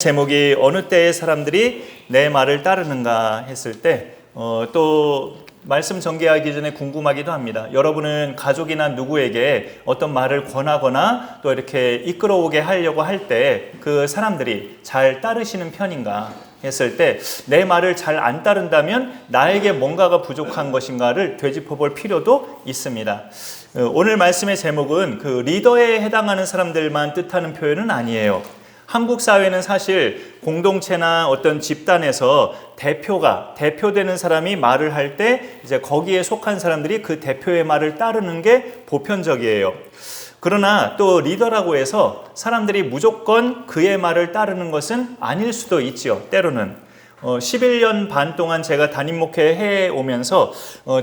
제목이 어느 때의 사람들이 내 말을 따르는가 했을 때 또 말씀 전개하기 전에 궁금하기도 합니다. 여러분은 가족이나 누구에게 어떤 말을 권하거나 또 이렇게 이끌어오게 하려고 할 때 그 사람들이 잘 따르시는 편인가 했을 때 내 말을 잘 안 따른다면 나에게 뭔가가 부족한 것인가를 되짚어 볼 필요도 있습니다. 오늘 말씀의 제목은 그 리더에 해당하는 사람들만 뜻하는 표현은 아니에요. 한국 사회는 사실 공동체나 어떤 집단에서 대표되는 사람이 말을 할 때 이제 거기에 속한 사람들이 그 대표의 말을 따르는 게 보편적이에요. 그러나 또 리더라고 해서 사람들이 무조건 그의 말을 따르는 것은 아닐 수도 있지요. 때로는 11년 반 동안 제가 담임 목회 해 오면서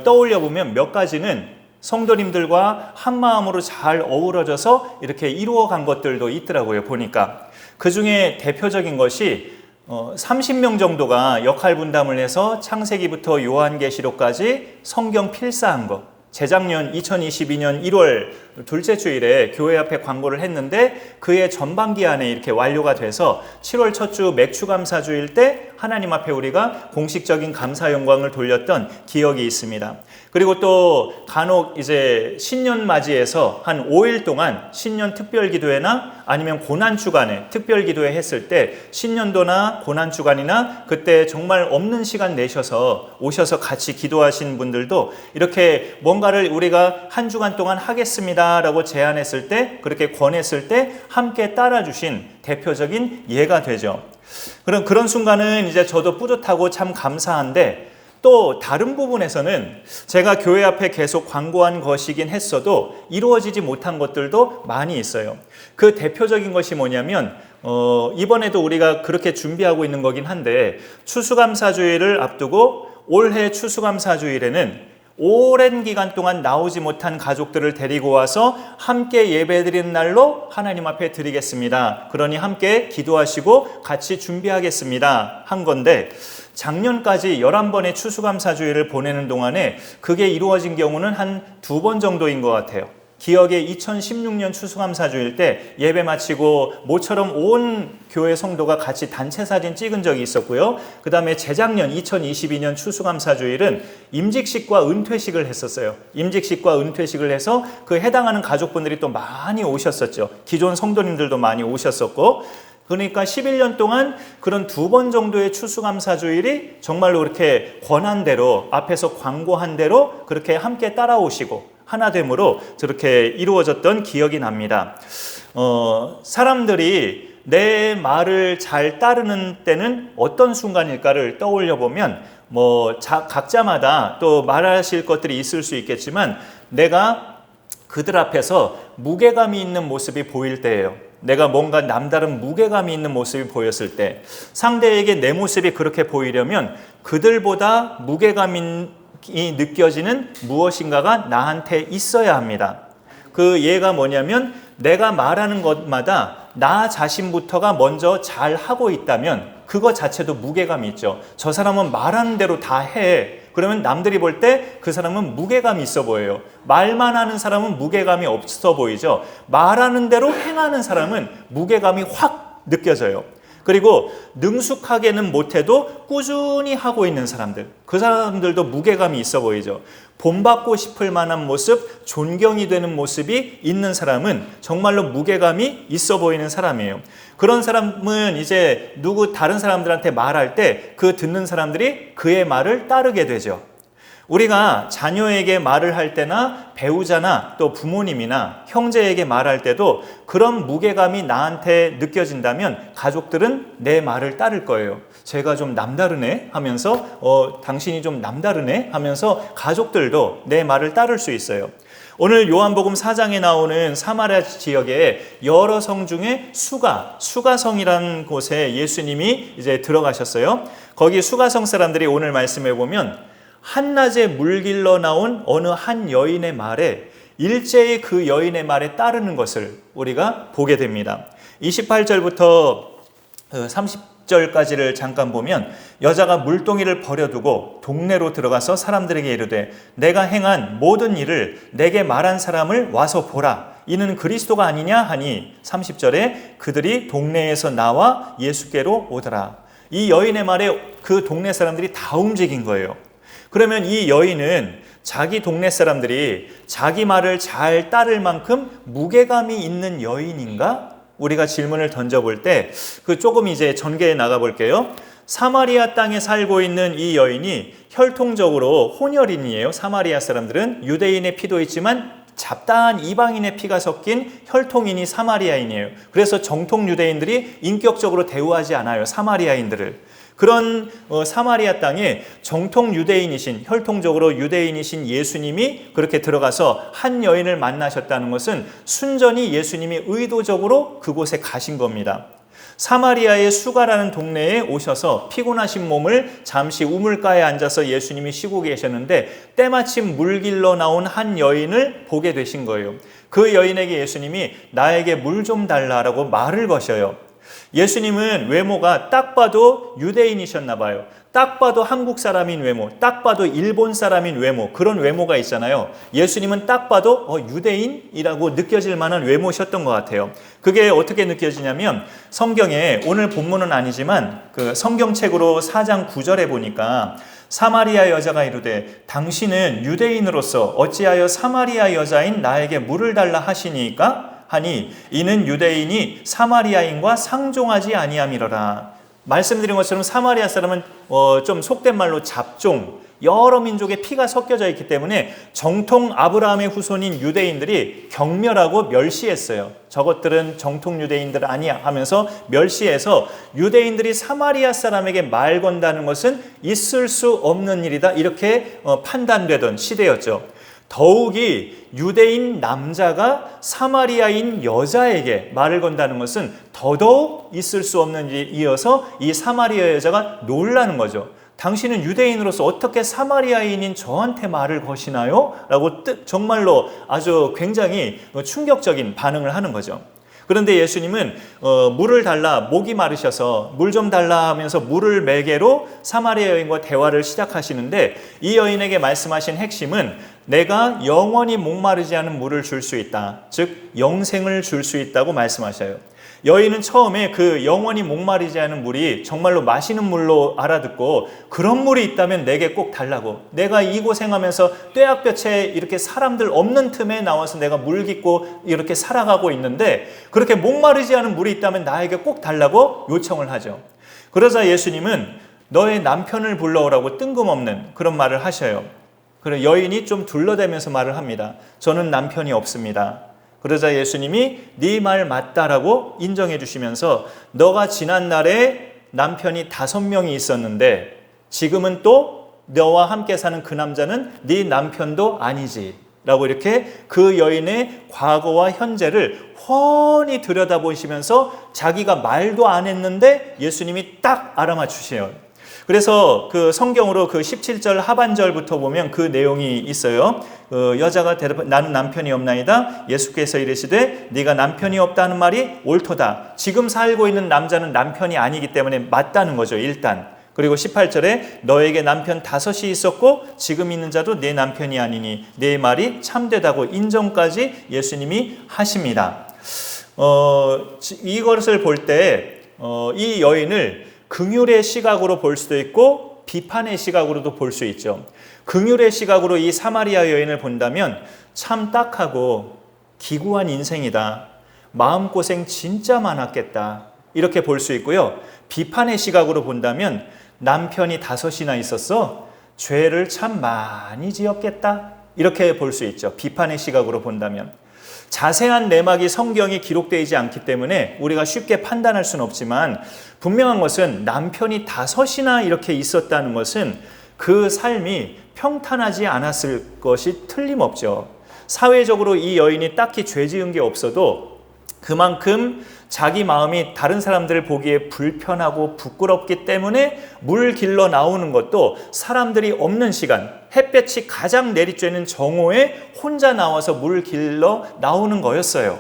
떠올려 보면 몇 가지는 성도님들과 한 마음으로 잘 어우러져서 이렇게 이루어간 것들도 있더라고요. 보니까 그 중에 대표적인 것이 30명 정도가 역할 분담을 해서 창세기부터 요한계시록까지 성경 필사한 것. 재작년 2022년 1월 둘째 주일에 교회 앞에 광고를 했는데 그해 전반기 안에 이렇게 완료가 돼서 7월 첫 주 맥추감사주일 때 하나님 앞에 우리가 공식적인 감사 영광을 돌렸던 기억이 있습니다. 그리고 또 간혹 이제 신년 맞이해서 한 5일 동안 신년 특별 기도회나 아니면 고난 주간에 특별 기도회 했을 때 신년도나 고난 주간이나 그때 정말 없는 시간 내셔서 오셔서 같이 기도하신 분들도 이렇게 뭔가를 우리가 한 주간 동안 하겠습니다라고 제안했을 때 그렇게 권했을 때 함께 따라주신 대표적인 예가 되죠. 그런 순간은 이제 저도 뿌듯하고 참 감사한데 또 다른 부분에서는 제가 교회 앞에 계속 광고한 것이긴 했어도 이루어지지 못한 것들도 많이 있어요. 그 대표적인 것이 뭐냐면 이번에도 우리가 그렇게 준비하고 있는 거긴 한데 추수감사주일을 앞두고 올해 추수감사주일에는 오랜 기간 동안 나오지 못한 가족들을 데리고 와서 함께 예배드리는 날로 하나님 앞에 드리겠습니다. 그러니 함께 기도하시고 같이 준비하겠습니다 한 건데 작년까지 11번의 추수감사주일을 보내는 동안에 그게 이루어진 경우는 한 2번 정도인 것 같아요. 기억에 2016년 추수감사주일 때 예배 마치고 모처럼 온 교회 성도가 같이 단체 사진 찍은 적이 있었고요. 그 다음에 재작년 2022년 추수감사주일은 임직식과 은퇴식을 했었어요. 임직식과 은퇴식을 해서 그 해당하는 가족분들이 또 많이 오셨었죠. 기존 성도님들도 많이 오셨었고 그러니까 11년 동안 그런 2번 정도의 추수감사주일이 정말로 그렇게 권한 대로 앞에서 광고한 대로 그렇게 함께 따라오시고 하나됨으로 저렇게 이루어졌던 기억이 납니다. 사람들이 내 말을 잘 따르는 때는 어떤 순간일까를 떠올려 보면 각자마다 또 말하실 것들이 있을 수 있겠지만 내가 그들 앞에서 무게감이 있는 모습이 보일 때예요. 내가 뭔가 남다른 무게감이 있는 모습이 보였을 때 상대에게 내 모습이 그렇게 보이려면 그들보다 무게감이 느껴지는 무엇인가가 나한테 있어야 합니다. 그 예가 뭐냐면 내가 말하는 것마다 나 자신부터가 먼저 잘 하고 있다면 그거 자체도 무게감이 있죠. 저 사람은 말하는 대로 다 해. 그러면 남들이 볼 때 그 사람은 무게감이 있어 보여요. 말만 하는 사람은 무게감이 없어 보이죠. 말하는 대로 행하는 사람은 무게감이 확 느껴져요. 그리고 능숙하게는 못해도 꾸준히 하고 있는 사람들, 그 사람들도 무게감이 있어 보이죠. 본받고 싶을 만한 모습, 존경이 되는 모습이 있는 사람은 정말로 무게감이 있어 보이는 사람이에요. 그런 사람은 이제 다른 사람들한테 말할 때 그 듣는 사람들이 그의 말을 따르게 되죠. 우리가 자녀에게 말을 할 때나 배우자나 또 부모님이나 형제에게 말할 때도 그런 무게감이 나한테 느껴진다면 가족들은 내 말을 따를 거예요. 제가 좀 남다르네 하면서 당신이 좀 남다르네 하면서 가족들도 내 말을 따를 수 있어요. 오늘 요한복음 4장에 나오는 사마리아 지역에 여러 성 중에 수가성이라는 곳에 예수님이 이제 들어가셨어요. 거기 수가성 사람들이 오늘 말씀해 보면 한낮에 물길러 나온 어느 한 여인의 말에 일제히 그 여인의 말에 따르는 것을 우리가 보게 됩니다. 28절부터 30절까지를 잠깐 보면 여자가 물동이를 버려두고 동네로 들어가서 사람들에게 이르되 내가 행한 모든 일을 내게 말한 사람을 와서 보라. 이는 그리스도가 아니냐 하니 30절에 그들이 동네에서 나와 예수께로 오더라. 이 여인의 말에 그 동네 사람들이 다 움직인 거예요. 그러면 이 여인은 자기 동네 사람들이 자기 말을 잘 따를 만큼 무게감이 있는 여인인가? 우리가 질문을 던져볼 때 그 조금 이제 전개해 나가 볼게요. 사마리아 땅에 살고 있는 이 여인이 혈통적으로 혼혈인이에요. 사마리아 사람들은 유대인의 피도 있지만 잡다한 이방인의 피가 섞인 혈통인이 사마리아인이에요. 그래서 정통 유대인들이 인격적으로 대우하지 않아요. 사마리아인들을. 그런 사마리아 땅에 정통 유대인이신, 혈통적으로 유대인이신 예수님이 그렇게 들어가서 한 여인을 만나셨다는 것은 순전히 예수님이 의도적으로 그곳에 가신 겁니다. 사마리아의 수가라는 동네에 오셔서 피곤하신 몸을 잠시 우물가에 앉아서 예수님이 쉬고 계셨는데 때마침 물길로 나온 한 여인을 보게 되신 거예요. 그 여인에게 예수님이 나에게 물 좀 달라라고 말을 거셔요. 예수님은 외모가 딱 봐도 유대인이셨나 봐요. 딱 봐도 한국 사람인 외모, 딱 봐도 일본 사람인 외모, 그런 외모가 있잖아요. 예수님은 딱 봐도 유대인이라고 느껴질 만한 외모셨던 것 같아요. 그게 어떻게 느껴지냐면 성경에 오늘 본문은 아니지만 그 성경책으로 4장 9절에 보니까 사마리아 여자가 이르되 당신은 유대인으로서 어찌하여 사마리아 여자인 나에게 물을 달라 하시니까? 하니 이는 유대인이 사마리아인과 상종하지 아니함이로라. 말씀드린 것처럼 사마리아 사람은 좀 속된 말로 잡종, 여러 민족의 피가 섞여져 있기 때문에 정통 아브라함의 후손인 유대인들이 경멸하고 멸시했어요. 저것들은 정통 유대인들 아니야 하면서 멸시해서 유대인들이 사마리아 사람에게 말 건다는 것은 있을 수 없는 일이다, 이렇게 판단되던 시대였죠. 더욱이 유대인 남자가 사마리아인 여자에게 말을 건다는 것은 더더욱 있을 수 없는 일이어서 이 사마리아 여자가 놀라는 거죠. 당신은 유대인으로서 어떻게 사마리아인인 저한테 말을 거시나요? 라고 정말로 아주 굉장히 충격적인 반응을 하는 거죠. 그런데 예수님은 물을 달라, 목이 마르셔서 물 좀 달라 하면서 물을 매개로 사마리아 여인과 대화를 시작하시는데 이 여인에게 말씀하신 핵심은 내가 영원히 목마르지 않은 물을 줄 수 있다. 즉 영생을 줄 수 있다고 말씀하셔요. 여인은 처음에 그 영원히 목마르지 않은 물이 정말로 마시는 물로 알아듣고 그런 물이 있다면 내게 꼭 달라고, 내가 이 고생하면서 뙤약볕에 이렇게 사람들 없는 틈에 나와서 내가 물 깃고 이렇게 살아가고 있는데 그렇게 목마르지 않은 물이 있다면 나에게 꼭 달라고 요청을 하죠. 그러자 예수님은 너의 남편을 불러오라고 뜬금없는 그런 말을 하셔요. 그래 여인이 좀 둘러대면서 말을 합니다. 저는 남편이 없습니다. 그러자 예수님이 네 말 맞다라고 인정해 주시면서 너가 지난날에 남편이 5명이 있었는데 지금은 또 너와 함께 사는 그 남자는 네 남편도 아니지 라고 이렇게 그 여인의 과거와 현재를 훤히 들여다보시면서 자기가 말도 안 했는데 예수님이 딱 알아맞추세요. 그래서 그 성경으로 그 17절 하반절부터 보면 그 내용이 있어요. 여자가 나는 남편이 없나이다. 예수께서 이르시되 네가 남편이 없다는 말이 옳도다. 지금 살고 있는 남자는 남편이 아니기 때문에 맞다는 거죠, 일단. 그리고 18절에 너에게 남편 5이 있었고 지금 있는 자도 내 남편이 아니니 내 말이 참되다고 인정까지 예수님이 하십니다. 이것을 볼 때 이 여인을 긍휼의 시각으로 볼 수도 있고 비판의 시각으로도 볼 수 있죠. 긍휼의 시각으로 이 사마리아 여인을 본다면 참 딱하고 기구한 인생이다. 마음고생 진짜 많았겠다. 이렇게 볼 수 있고요. 비판의 시각으로 본다면 남편이 5이나 있었어. 죄를 참 많이 지었겠다. 이렇게 볼 수 있죠. 비판의 시각으로 본다면. 자세한 내막이 성경에 기록되지 않기 때문에 우리가 쉽게 판단할 수는 없지만 분명한 것은 남편이 5이나 이렇게 있었다는 것은 그 삶이 평탄하지 않았을 것이 틀림없죠. 사회적으로 이 여인이 딱히 죄 지은 게 없어도 그만큼 자기 마음이 다른 사람들을 보기에 불편하고 부끄럽기 때문에 물 길러 나오는 것도 사람들이 없는 시간, 햇볕이 가장 내리쬐는 정오에 혼자 나와서 물 길러 나오는 거였어요.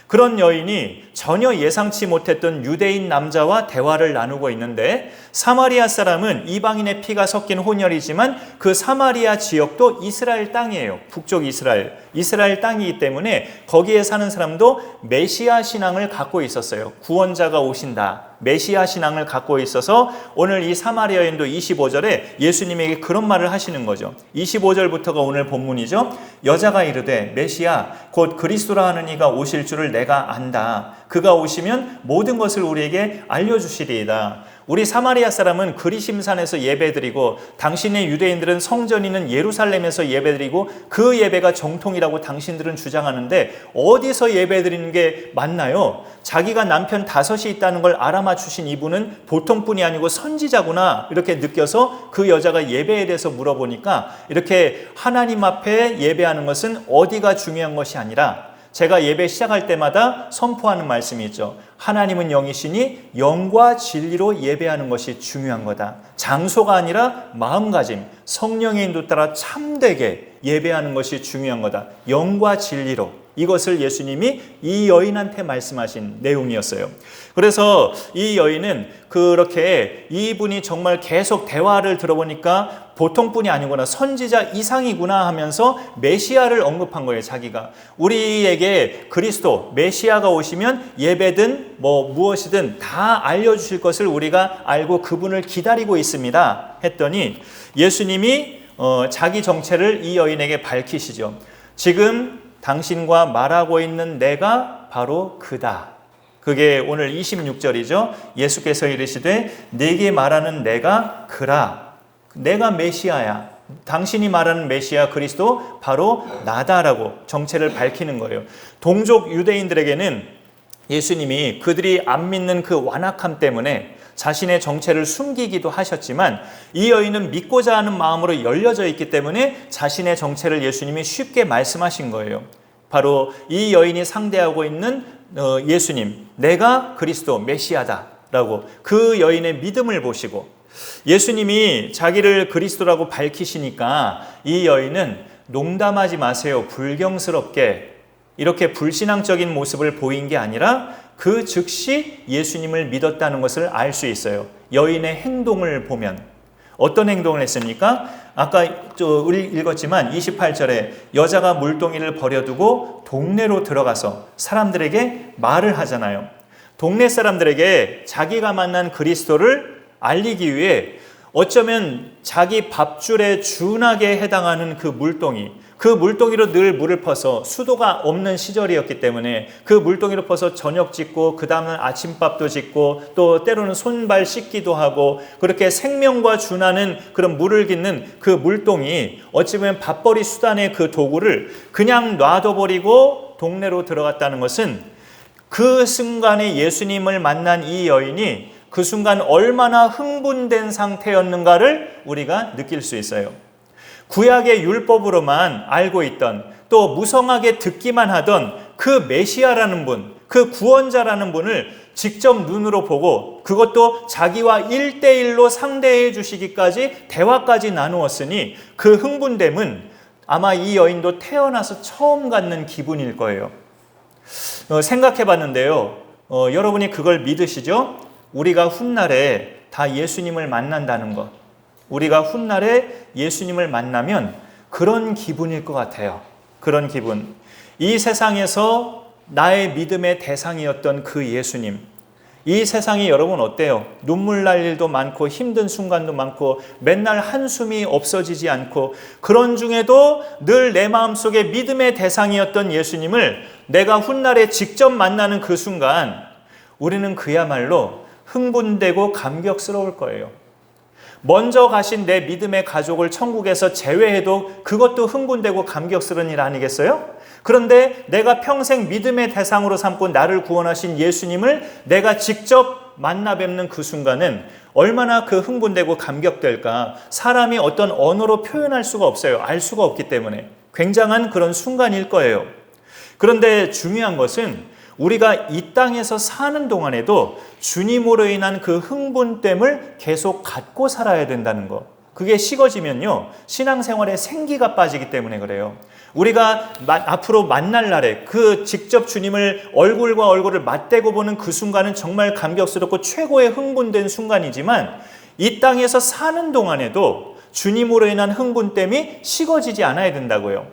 그런 여인이 전혀 예상치 못했던 유대인 남자와 대화를 나누고 있는데, 사마리아 사람은 이방인의 피가 섞인 혼혈이지만 그 사마리아 지역도 이스라엘 땅이에요. 북쪽 이스라엘 땅이기 때문에 거기에 사는 사람도 메시아 신앙을 갖고 있었어요. 구원자가 오신다, 메시아 신앙을 갖고 있어서 오늘 이 사마리아인도 25절에 예수님에게 그런 말을 하시는 거죠. 25절부터가 오늘 본문이죠. 여자가 이르되 메시아 곧 그리스도라 하는 이가 오실 줄을 내가 안다. 그가 오시면 모든 것을 우리에게 알려주시리이다. 우리 사마리아 사람은 그리심산에서 예배드리고 당신의 유대인들은 성전 있는 예루살렘에서 예배드리고 그 예배가 정통이라고 당신들은 주장하는데 어디서 예배드리는 게 맞나요? 자기가 남편 5이 있다는 걸 알아맞추신 이분은 보통뿐이 아니고 선지자구나 이렇게 느껴서 그 여자가 예배에 대해서 물어보니까 이렇게 하나님 앞에 예배하는 것은 어디가 중요한 것이 아니라 제가 예배 시작할 때마다 선포하는 말씀이 있죠. 하나님은 영이시니 영과 진리로 예배하는 것이 중요한 거다. 장소가 아니라 마음가짐, 성령의 인도 따라 참되게 예배하는 것이 중요한 거다. 영과 진리로. 이것을 예수님이 이 여인한테 말씀하신 내용이었어요. 그래서 이 여인은 그렇게 이분이 정말 계속 대화를 들어보니까 보통뿐이 아니구나, 선지자 이상이구나 하면서 메시아를 언급한 거예요. 자기가 우리에게 그리스도 메시아가 오시면 예배든 무엇이든 다 알려주실 것을 우리가 알고 그분을 기다리고 있습니다 했더니 예수님이 자기 정체를 이 여인에게 밝히시죠. 지금 당신과 말하고 있는 내가 바로 그다. 그게 오늘 26절이죠. 예수께서 이르시되 네게 말하는 내가 그라. 내가 메시아야. 당신이 말하는 메시아 그리스도 바로 나다라고 정체를 밝히는 거예요. 동족 유대인들에게는 예수님이 그들이 안 믿는 그 완악함 때문에 자신의 정체를 숨기기도 하셨지만 이 여인은 믿고자 하는 마음으로 열려져 있기 때문에 자신의 정체를 예수님이 쉽게 말씀하신 거예요. 바로 이 여인이 상대하고 있는 예수님, 내가 그리스도 메시아다라고 그 여인의 믿음을 보시고 예수님이 자기를 그리스도라고 밝히시니까 이 여인은 농담하지 마세요, 불경스럽게 이렇게 불신앙적인 모습을 보인 게 아니라 그 즉시 예수님을 믿었다는 것을 알 수 있어요. 여인의 행동을 보면 어떤 행동을 했습니까? 아까 우리 읽었지만 28절에 여자가 물동이를 버려두고 동네로 들어가서 사람들에게 말을 하잖아요. 동네 사람들에게 자기가 만난 그리스도를 알리기 위해 어쩌면 자기 밥줄에 준하게 해당하는 그 물동이로 늘 물을 퍼서 수도가 없는 시절이었기 때문에 그 물동이로 퍼서 저녁 짓고 그 다음은 아침밥도 짓고 또 때로는 손발 씻기도 하고 그렇게 생명과 준하는 그런 물을 깃는 그 물동이 어찌 보면 밥벌이 수단의 그 도구를 그냥 놔둬버리고 동네로 들어갔다는 것은 그 순간에 예수님을 만난 이 여인이 그 순간 얼마나 흥분된 상태였는가를 우리가 느낄 수 있어요. 구약의 율법으로만 알고 있던 또 무성하게 듣기만 하던 그 메시아라는 분, 그 구원자라는 분을 직접 눈으로 보고 그것도 자기와 1대1로 상대해 주시기까지 대화까지 나누었으니 그 흥분됨은 아마 이 여인도 태어나서 처음 갖는 기분일 거예요. 생각해 봤는데요. 여러분이 그걸 믿으시죠? 우리가 훗날에 다 예수님을 만난다는 것. 우리가 훗날에 예수님을 만나면 그런 기분일 것 같아요. 그런 기분. 이 세상에서 나의 믿음의 대상이었던 그 예수님. 이 세상이 여러분 어때요? 눈물 날 일도 많고 힘든 순간도 많고 맨날 한숨이 없어지지 않고 그런 중에도 늘 내 마음속에 믿음의 대상이었던 예수님을 내가 훗날에 직접 만나는 그 순간 우리는 그야말로 흥분되고 감격스러울 거예요. 먼저 가신 내 믿음의 가족을 천국에서 제외해도 그것도 흥분되고 감격스러운 일 아니겠어요? 그런데 내가 평생 믿음의 대상으로 삼고 나를 구원하신 예수님을 내가 직접 만나 뵙는 그 순간은 얼마나 그 흥분되고 감격될까. 사람이 어떤 언어로 표현할 수가 없어요. 알 수가 없기 때문에. 굉장한 그런 순간일 거예요. 그런데 중요한 것은 우리가 이 땅에서 사는 동안에도 주님으로 인한 그 흥분됨을 계속 갖고 살아야 된다는 것. 그게 식어지면요, 신앙생활에 생기가 빠지기 때문에 그래요. 우리가 앞으로 만날 날에 그 직접 주님을 얼굴과 얼굴을 맞대고 보는 그 순간은 정말 감격스럽고 최고의 흥분된 순간이지만, 이 땅에서 사는 동안에도 주님으로 인한 흥분됨이 식어지지 않아야 된다고요.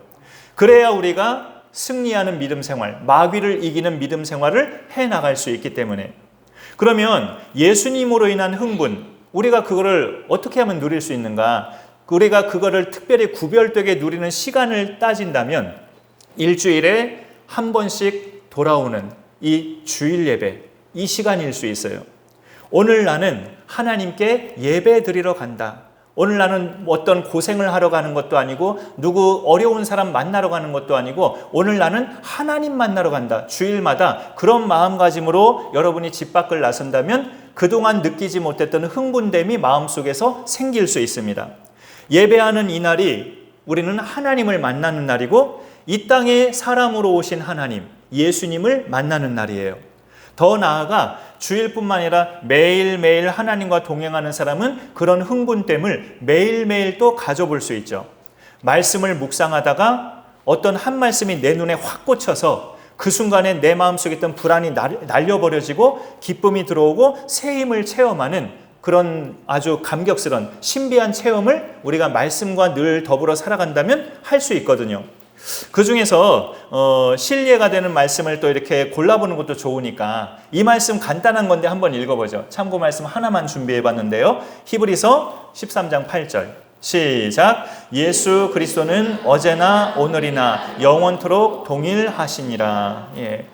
그래야 우리가 승리하는 믿음 생활, 마귀를 이기는 믿음 생활을 해나갈 수 있기 때문에. 그러면 예수님으로 인한 흥분, 우리가 그거를 어떻게 하면 누릴 수 있는가? 우리가 그거를 특별히 구별되게 누리는 시간을 따진다면 일주일에 한 번씩 돌아오는 이 주일 예배, 이 시간일 수 있어요. 오늘 나는 하나님께 예배 드리러 간다. 오늘 나는 어떤 고생을 하러 가는 것도 아니고 누구 어려운 사람 만나러 가는 것도 아니고 오늘 나는 하나님 만나러 간다. 주일마다 그런 마음가짐으로 여러분이 집 밖을 나선다면 그동안 느끼지 못했던 흥분됨이 마음속에서 생길 수 있습니다. 예배하는 이 날이 우리는 하나님을 만나는 날이고 이 땅에 사람으로 오신 하나님, 예수님을 만나는 날이에요. 더 나아가 주일뿐만 아니라 매일매일 하나님과 동행하는 사람은 그런 흥분됨을 매일매일 또 가져볼 수 있죠. 말씀을 묵상하다가 어떤 한 말씀이 내 눈에 확 꽂혀서 그 순간에 내 마음속에 있던 불안이 날려버려지고 기쁨이 들어오고 새 힘을 체험하는 그런 아주 감격스러운 신비한 체험을 우리가 말씀과 늘 더불어 살아간다면 할 수 있거든요. 그 중에서 신뢰가 되는 말씀을 또 이렇게 골라보는 것도 좋으니까 이 말씀 간단한 건데 한번 읽어보죠. 참고 말씀 하나만 준비해봤는데요. 히브리서 13장 8절 시작. 예수 그리스도는 어제나 오늘이나 영원토록 동일하시니라. 예.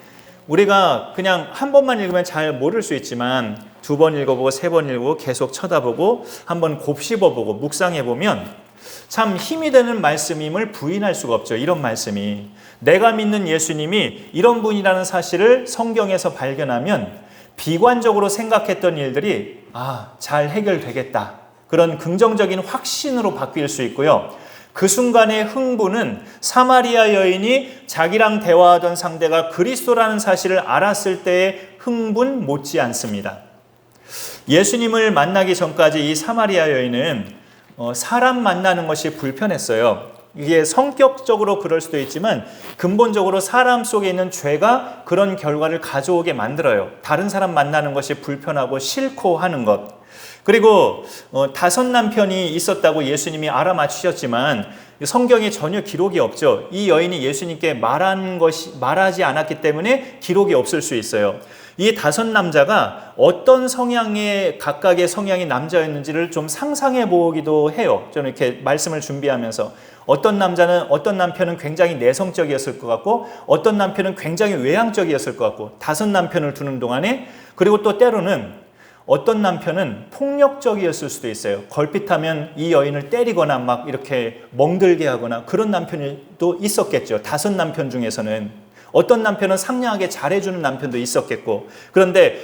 우리가 그냥 한 번만 읽으면 잘 모를 수 있지만 두 번 읽어보고 세 번 읽고 계속 쳐다보고 한번 곱씹어보고 묵상해보면 참 힘이 되는 말씀임을 부인할 수가 없죠. 이런 말씀이 내가 믿는 예수님이 이런 분이라는 사실을 성경에서 발견하면 비관적으로 생각했던 일들이 잘 해결되겠다. 그런 긍정적인 확신으로 바뀔 수 있고요. 그 순간의 흥분은 사마리아 여인이 자기랑 대화하던 상대가 그리스도라는 사실을 알았을 때의 흥분 못지 않습니다. 예수님을 만나기 전까지 이 사마리아 여인은 사람 만나는 것이 불편했어요. 이게 성격적으로 그럴 수도 있지만 근본적으로 사람 속에 있는 죄가 그런 결과를 가져오게 만들어요. 다른 사람 만나는 것이 불편하고 싫고 하는 것. 그리고 5 남편이 있었다고 예수님이 알아맞히셨지만 성경에 전혀 기록이 없죠. 이 여인이 예수님께 말하지 않았기 때문에 기록이 없을 수 있어요. 이 5 남자가 어떤 성향의 각각의 성향의 남자였는지를 좀 상상해 보기도 해요. 저는 이렇게 말씀을 준비하면서 어떤 남편은 굉장히 내성적이었을 것 같고 어떤 남편은 굉장히 외향적이었을 것 같고 5 남편을 두는 동안에 그리고 또 때로는 어떤 남편은 폭력적이었을 수도 있어요. 걸핏하면 이 여인을 때리거나 막 이렇게 멍들게 하거나 그런 남편이 또 있었겠죠. 5 남편 중에서는. 어떤 남편은 상냥하게 잘해주는 남편도 있었겠고 그런데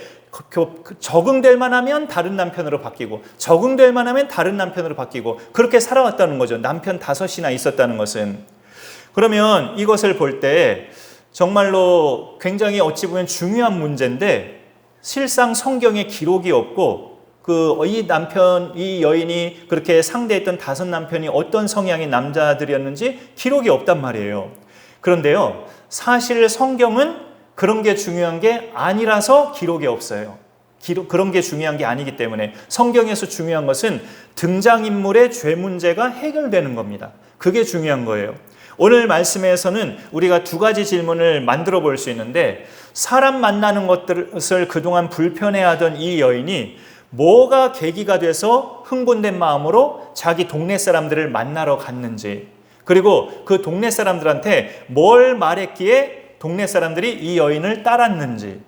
적응될 만하면 다른 남편으로 바뀌고 적응될 만하면 다른 남편으로 바뀌고 그렇게 살아왔다는 거죠. 남편 5이나 있었다는 것은. 그러면 이것을 볼 때 정말로 굉장히 어찌 보면 중요한 문제인데 실상 성경에 기록이 없고 이 여인이 그렇게 상대했던 5 남편이 어떤 성향의 남자들이었는지 기록이 없단 말이에요. 그런데요, 사실 성경은 그런 게 중요한 게 아니라서 기록이 없어요. 그런 게 중요한 게 아니기 때문에 성경에서 중요한 것은 등장인물의 죄 문제가 해결되는 겁니다. 그게 중요한 거예요. 오늘 말씀에서는 우리가 2가지 질문을 만들어 볼 수 있는데 사람 만나는 것을 그동안 불편해하던 이 여인이 뭐가 계기가 돼서 흥분된 마음으로 자기 동네 사람들을 만나러 갔는지 그리고 그 동네 사람들한테 뭘 말했기에 동네 사람들이 이 여인을 따랐는지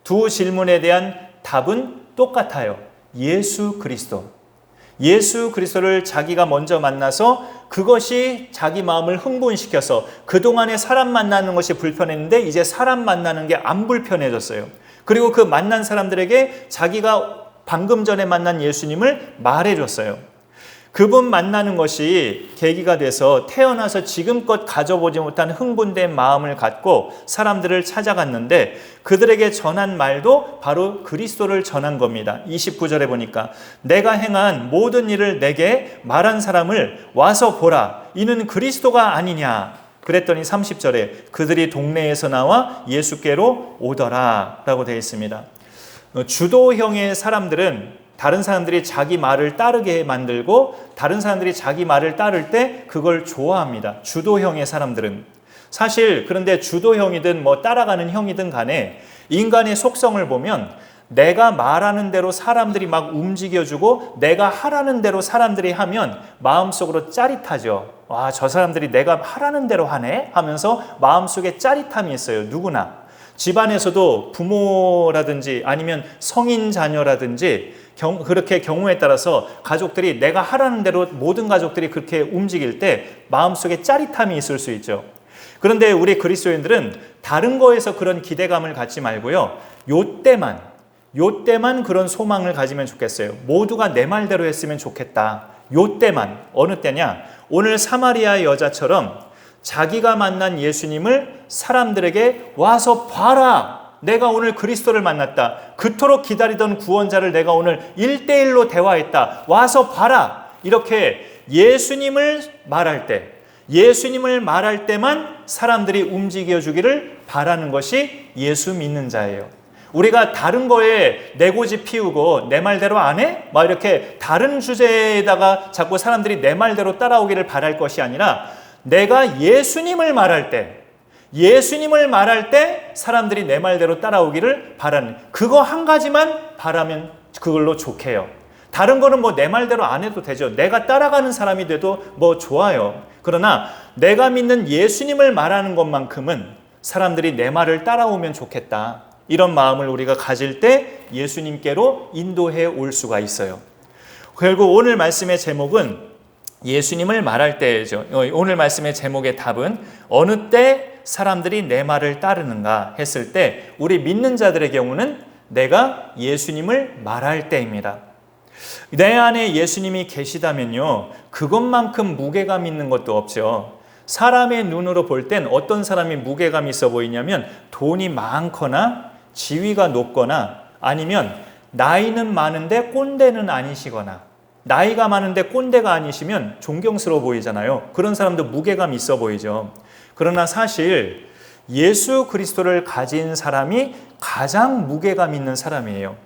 2 질문에 대한 답은 똑같아요. 예수 그리스도. 예수 그리스도를 자기가 먼저 만나서 그것이 자기 마음을 흥분시켜서 그동안에 사람 만나는 것이 불편했는데 이제 사람 만나는 게 안 불편해졌어요. 그리고 그 만난 사람들에게 자기가 방금 전에 만난 예수님을 말해줬어요. 그분 만나는 것이 계기가 돼서 태어나서 지금껏 가져보지 못한 흥분된 마음을 갖고 사람들을 찾아갔는데 그들에게 전한 말도 바로 그리스도를 전한 겁니다. 29절에 보니까 내가 행한 모든 일을 내게 말한 사람을 와서 보라. 이는 그리스도가 아니냐. 그랬더니 30절에 그들이 동네에서 나와 예수께로 오더라 라고 되어 있습니다. 주도형의 사람들은 다른 사람들이 자기 말을 따르게 만들고 다른 사람들이 자기 말을 따를 때 그걸 좋아합니다. 주도형의 사람들은. 사실 그런데 주도형이든 따라가는 형이든 간에 인간의 속성을 보면 내가 말하는 대로 사람들이 막 움직여주고 내가 하라는 대로 사람들이 하면 마음속으로 짜릿하죠. 와, 저 사람들이 내가 하라는 대로 하네 하면서 마음속에 짜릿함이 있어요. 누구나. 집안에서도 부모라든지 아니면 성인 자녀라든지 그렇게 경우에 따라서 가족들이 내가 하라는 대로 모든 가족들이 그렇게 움직일 때 마음속에 짜릿함이 있을 수 있죠. 그런데 우리 그리스도인들은 다른 거에서 그런 기대감을 갖지 말고요. 요때만 그런 소망을 가지면 좋겠어요. 모두가 내 말대로 했으면 좋겠다. 요때만. 어느 때냐? 오늘 사마리아 여자처럼 자기가 만난 예수님을 사람들에게 와서 봐라. 내가 오늘 그리스도를 만났다. 그토록 기다리던 구원자를 내가 오늘 1대1로 대화했다. 와서 봐라. 이렇게 예수님을 말할 때만 사람들이 움직여주기를 바라는 것이 예수 믿는 자예요. 우리가 다른 거에 내 고집 피우고 내 말대로 안 해? 막 이렇게 다른 주제에다가 자꾸 사람들이 내 말대로 따라오기를 바랄 것이 아니라 내가 예수님을 말할 때 사람들이 내 말대로 따라오기를 바라는 그거 한 가지만 바라면 그걸로 좋게요. 다른 거는 내 말대로 안 해도 되죠. 내가 따라가는 사람이 돼도 좋아요. 그러나 내가 믿는 예수님을 말하는 것만큼은 사람들이 내 말을 따라오면 좋겠다. 이런 마음을 우리가 가질 때 예수님께로 인도해 올 수가 있어요. 결국 오늘 말씀의 제목은 예수님을 말할 때죠. 오늘 말씀의 제목의 답은 어느 때 사람들이 내 말을 따르는가 했을 때 우리 믿는 자들의 경우는 내가 예수님을 말할 때입니다. 내 안에 예수님이 계시다면요. 그것만큼 무게감 있는 것도 없죠. 사람의 눈으로 볼 땐 어떤 사람이 무게감 있어 보이냐면 돈이 많거나 지위가 높거나 아니면 나이는 많은데 꼰대는 아니시거나 나이가 많은데 꼰대가 아니시면 존경스러워 보이잖아요. 그런 사람도 무게감 있어 보이죠. 그러나 사실 예수 그리스도를 가진 사람이 가장 무게감 있는 사람이에요.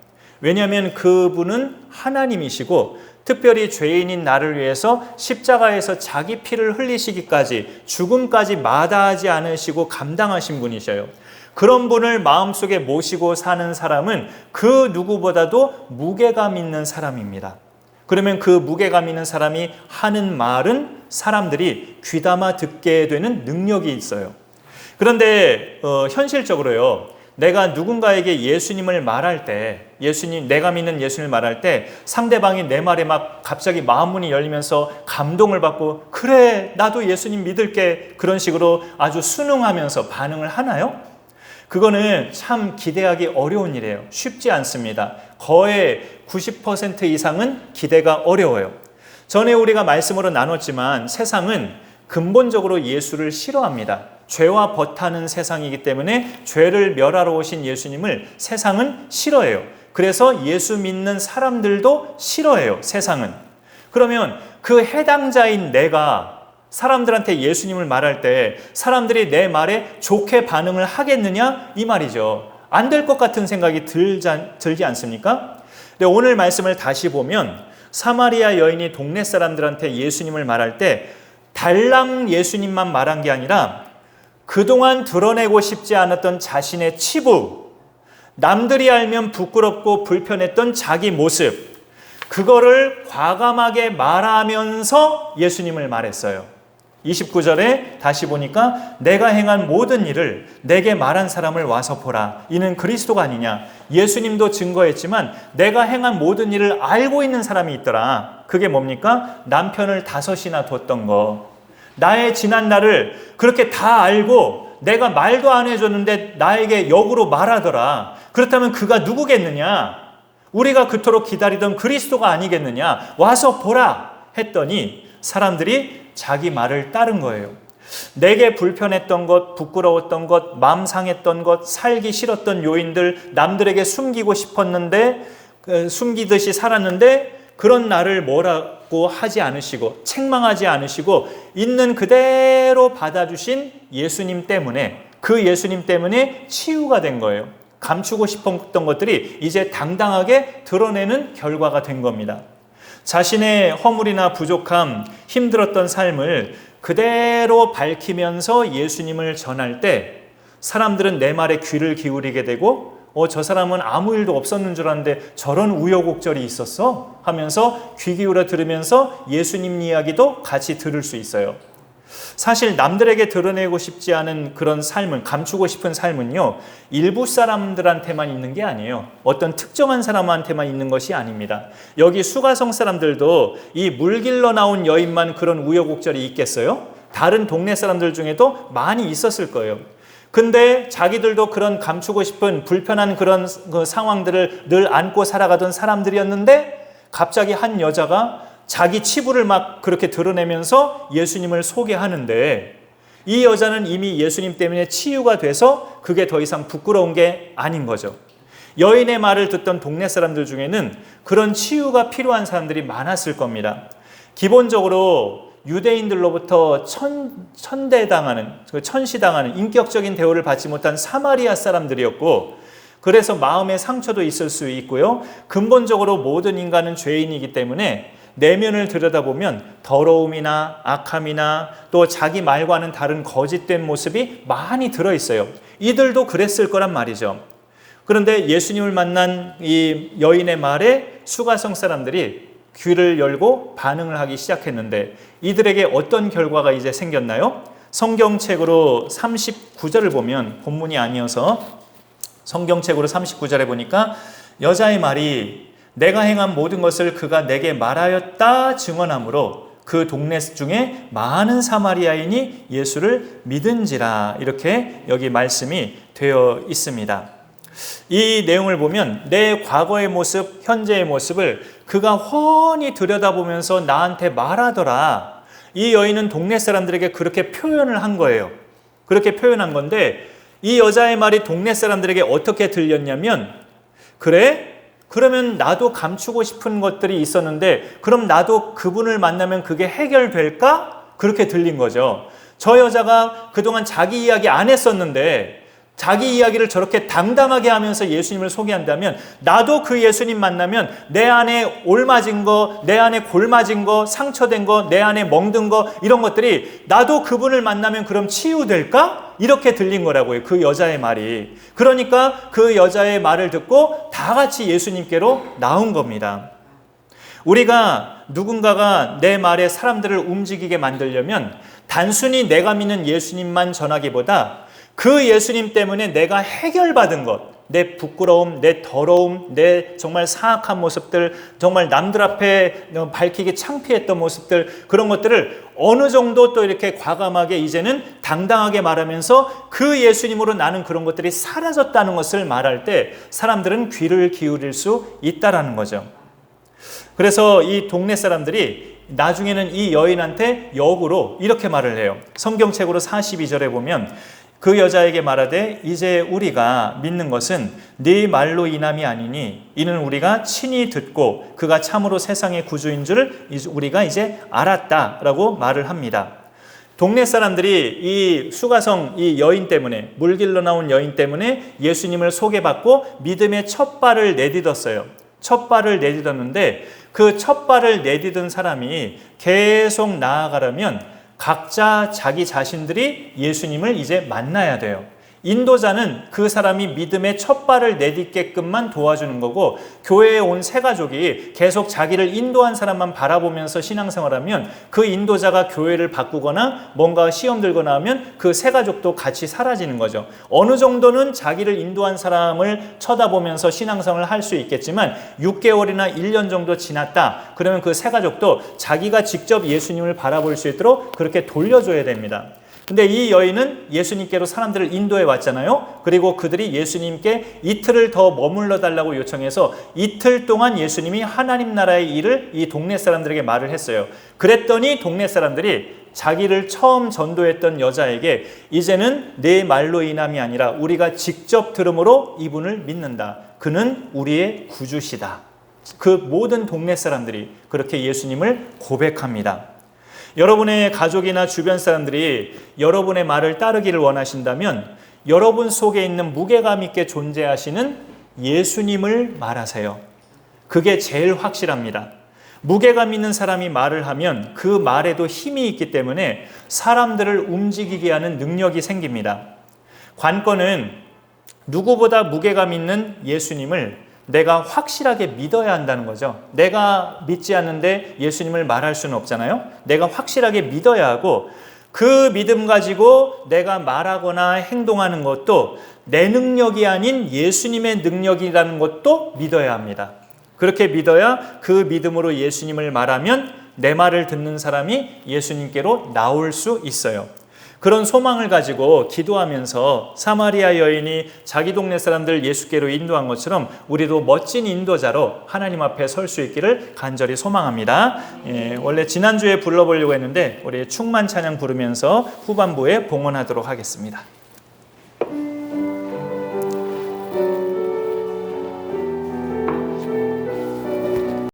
왜냐하면 그분은 하나님이시고 특별히 죄인인 나를 위해서 십자가에서 자기 피를 흘리시기까지 죽음까지 마다하지 않으시고 감당하신 분이셔요. 그런 분을 마음속에 모시고 사는 사람은 그 누구보다도 무게감 있는 사람입니다. 그러면 그 무게감 있는 사람이 하는 말은 사람들이 귀담아 듣게 되는 능력이 있어요. 그런데 현실적으로요. 내가 누군가에게 예수님을 말할 때 내가 믿는 예수님을 말할 때 상대방이 내 말에 막 갑자기 마음문이 열리면서 감동을 받고 그래 나도 예수님 믿을게 그런 식으로 아주 순응하면서 반응을 하나요? 그거는 참 기대하기 어려운 일이에요. 쉽지 않습니다. 거의 90% 이상은 기대가 어려워요. 전에 우리가 말씀으로 나눴지만 세상은 근본적으로 예수를 싫어합니다. 죄와 버타는 세상이기 때문에 죄를 멸하러 오신 예수님을 세상은 싫어해요. 그래서 예수 믿는 사람들도 싫어해요. 세상은. 그러면 그 해당자인 내가 사람들한테 예수님을 말할 때 사람들이 내 말에 좋게 반응을 하겠느냐? 이 말이죠. 안 될 것 같은 생각이 들지 않습니까? 근데 오늘 말씀을 다시 보면 사마리아 여인이 동네 사람들한테 예수님을 말할 때 달랑 예수님만 말한 게 아니라 그동안 드러내고 싶지 않았던 자신의 치부, 남들이 알면 부끄럽고 불편했던 자기 모습, 그거를 과감하게 말하면서 예수님을 말했어요. 29절에 다시 보니까 내가 행한 모든 일을 내게 말한 사람을 와서 보라. 이는 그리스도가 아니냐. 예수님도 증거했지만 내가 행한 모든 일을 알고 있는 사람이 있더라. 그게 뭡니까? 남편을 5이나 뒀던 거. 나의 지난 날을 그렇게 다 알고 내가 말도 안 해줬는데 나에게 역으로 말하더라. 그렇다면 그가 누구겠느냐? 우리가 그토록 기다리던 그리스도가 아니겠느냐? 와서 보라. 했더니 사람들이 자기 말을 따른 거예요. 내게 불편했던 것, 부끄러웠던 것, 마음 상했던 것, 살기 싫었던 요인들, 남들에게 숨기고 싶었는데 숨기듯이 살았는데 그런 나를 뭐라고 하지 않으시고 책망하지 않으시고 있는 그대로 받아주신 예수님 때문에, 그 예수님 때문에 치유가 된 거예요. 감추고 싶었던 것들이 이제 당당하게 드러내는 결과가 된 겁니다. 자신의 허물이나 부족함, 힘들었던 삶을 그대로 밝히면서 예수님을 전할 때 사람들은 내 말에 귀를 기울이게 되고 저 사람은 아무 일도 없었는 줄 알았는데 저런 우여곡절이 있었어? 하면서 귀 기울여 들으면서 예수님 이야기도 같이 들을 수 있어요. 사실 남들에게 드러내고 싶지 않은 그런 삶은, 감추고 싶은 삶은요, 일부 사람들한테만 있는 게 아니에요. 어떤 특정한 사람한테만 있는 것이 아닙니다. 여기 수가성 사람들도 이 물길로 나온 여인만 그런 우여곡절이 있겠어요? 다른 동네 사람들 중에도 많이 있었을 거예요. 근데 자기들도 그런 감추고 싶은 불편한 그런 그 상황들을 늘 안고 살아가던 사람들이었는데 갑자기 한 여자가 자기 치부를 막 그렇게 드러내면서 예수님을 소개하는데 이 여자는 이미 예수님 때문에 치유가 돼서 그게 더 이상 부끄러운 게 아닌 거죠. 여인의 말을 듣던 동네 사람들 중에는 그런 치유가 필요한 사람들이 많았을 겁니다. 기본적으로 유대인들로부터 천대당하는, 천시당하는 인격적인 대우를 받지 못한 사마리아 사람들이었고, 그래서 마음의 상처도 있을 수 있고요. 근본적으로 모든 인간은 죄인이기 때문에 내면을 들여다보면 더러움이나 악함이나 또 자기 말과는 다른 거짓된 모습이 많이 들어있어요. 이들도 그랬을 거란 말이죠. 그런데 예수님을 만난 이 여인의 말에 수가성 사람들이 귀를 열고 반응을 하기 시작했는데 이들에게 어떤 결과가 이제 생겼나요? 성경책으로 39절을 보면, 본문이 아니어서 성경책으로 39절에 보니까 여자의 말이 내가 행한 모든 것을 그가 내게 말하였다 증언하므로 그 동네 중에 많은 사마리아인이 예수를 믿은지라, 이렇게 여기 말씀이 되어 있습니다. 이 내용을 보면 내 과거의 모습, 현재의 모습을 그가 훤히 들여다보면서 나한테 말하더라. 이 여인은 동네 사람들에게 그렇게 표현을 한 거예요. 그렇게 표현한 건데 이 여자의 말이 동네 사람들에게 어떻게 들렸냐면, 그래? 그러면 나도 감추고 싶은 것들이 있었는데 그럼 나도 그분을 만나면 그게 해결될까? 그렇게 들린 거죠. 저 여자가 그동안 자기 이야기 안 했었는데 자기 이야기를 저렇게 당당하게 하면서 예수님을 소개한다면 나도 그 예수님 만나면 내 안에 올맞은 거, 내 안에 골맞은 거, 상처된 거, 내 안에 멍든 거, 이런 것들이 나도 그분을 만나면 그럼 치유될까? 이렇게 들린 거라고요. 그 여자의 말이. 그러니까 그 여자의 말을 듣고 다 같이 예수님께로 나온 겁니다. 우리가 누군가가 내 말에 사람들을 움직이게 만들려면 단순히 내가 믿는 예수님만 전하기보다 그 예수님 때문에 내가 해결받은 것, 내 부끄러움, 내 더러움, 내 정말 사악한 모습들, 정말 남들 앞에 밝히기 창피했던 모습들, 그런 것들을 어느 정도 또 이렇게 과감하게 이제는 당당하게 말하면서 그 예수님으로 나는 그런 것들이 사라졌다는 것을 말할 때 사람들은 귀를 기울일 수 있다라는 거죠. 그래서 이 동네 사람들이 나중에는 이 여인한테 역으로 이렇게 말을 해요. 성경책으로 42절에 보면 그 여자에게 말하되 이제 우리가 믿는 것은 네 말로 인함이 아니니 이는 우리가 친히 듣고 그가 참으로 세상의 구주인 줄 우리가 이제 알았다라고 말을 합니다. 동네 사람들이 이 수가성 이 여인 때문에, 물길로 나온 여인 때문에 예수님을 소개받고 믿음의 첫 발을 내딛었어요. 첫 발을 내딛었는데 그 첫 발을 내딛은 사람이 계속 나아가려면 각자 자기 자신들이 예수님을 이제 만나야 돼요. 인도자는 그 사람이 믿음의 첫 발을 내딛게끔만 도와주는 거고, 교회에 온 새 가족이 계속 자기를 인도한 사람만 바라보면서 신앙생활하면 그 인도자가 교회를 바꾸거나 뭔가 시험 들거나 하면 그 새 가족도 같이 사라지는 거죠. 어느 정도는 자기를 인도한 사람을 쳐다보면서 신앙생활을 할 수 있겠지만 6개월이나 1년 정도 지났다 그러면 그 새 가족도 자기가 직접 예수님을 바라볼 수 있도록 그렇게 돌려줘야 됩니다. 근데 이 여인은 예수님께로 사람들을 인도해 왔잖아요. 그리고 그들이 예수님께 이틀을 더 머물러 달라고 요청해서 이틀 동안 예수님이 하나님 나라의 일을 이 동네 사람들에게 말을 했어요. 그랬더니 동네 사람들이 자기를 처음 전도했던 여자에게 이제는 내 말로 인함이 아니라 우리가 직접 들음으로 이분을 믿는다. 그는 우리의 구주시다. 그 모든 동네 사람들이 그렇게 예수님을 고백합니다. 여러분의 가족이나 주변 사람들이 여러분의 말을 따르기를 원하신다면 여러분 속에 있는 무게감 있게 존재하시는 예수님을 말하세요. 그게 제일 확실합니다. 무게감 있는 사람이 말을 하면 그 말에도 힘이 있기 때문에 사람들을 움직이게 하는 능력이 생깁니다. 관건은 누구보다 무게감 있는 예수님을 내가 확실하게 믿어야 한다는 거죠. 내가 믿지 않는데 예수님을 말할 수는 없잖아요. 내가 확실하게 믿어야 하고 그 믿음 가지고 내가 말하거나 행동하는 것도 내 능력이 아닌 예수님의 능력이라는 것도 믿어야 합니다. 그렇게 믿어야 그 믿음으로 예수님을 말하면 내 말을 듣는 사람이 예수님께로 나올 수 있어요. 그런 소망을 가지고 기도하면서 사마리아 여인이 자기 동네 사람들 예수께로 인도한 것처럼 우리도 멋진 인도자로 하나님 앞에 설 수 있기를 간절히 소망합니다. 원래 지난주에 불러보려고 했는데 우리 충만 찬양 부르면서 후반부에 봉헌하도록 하겠습니다.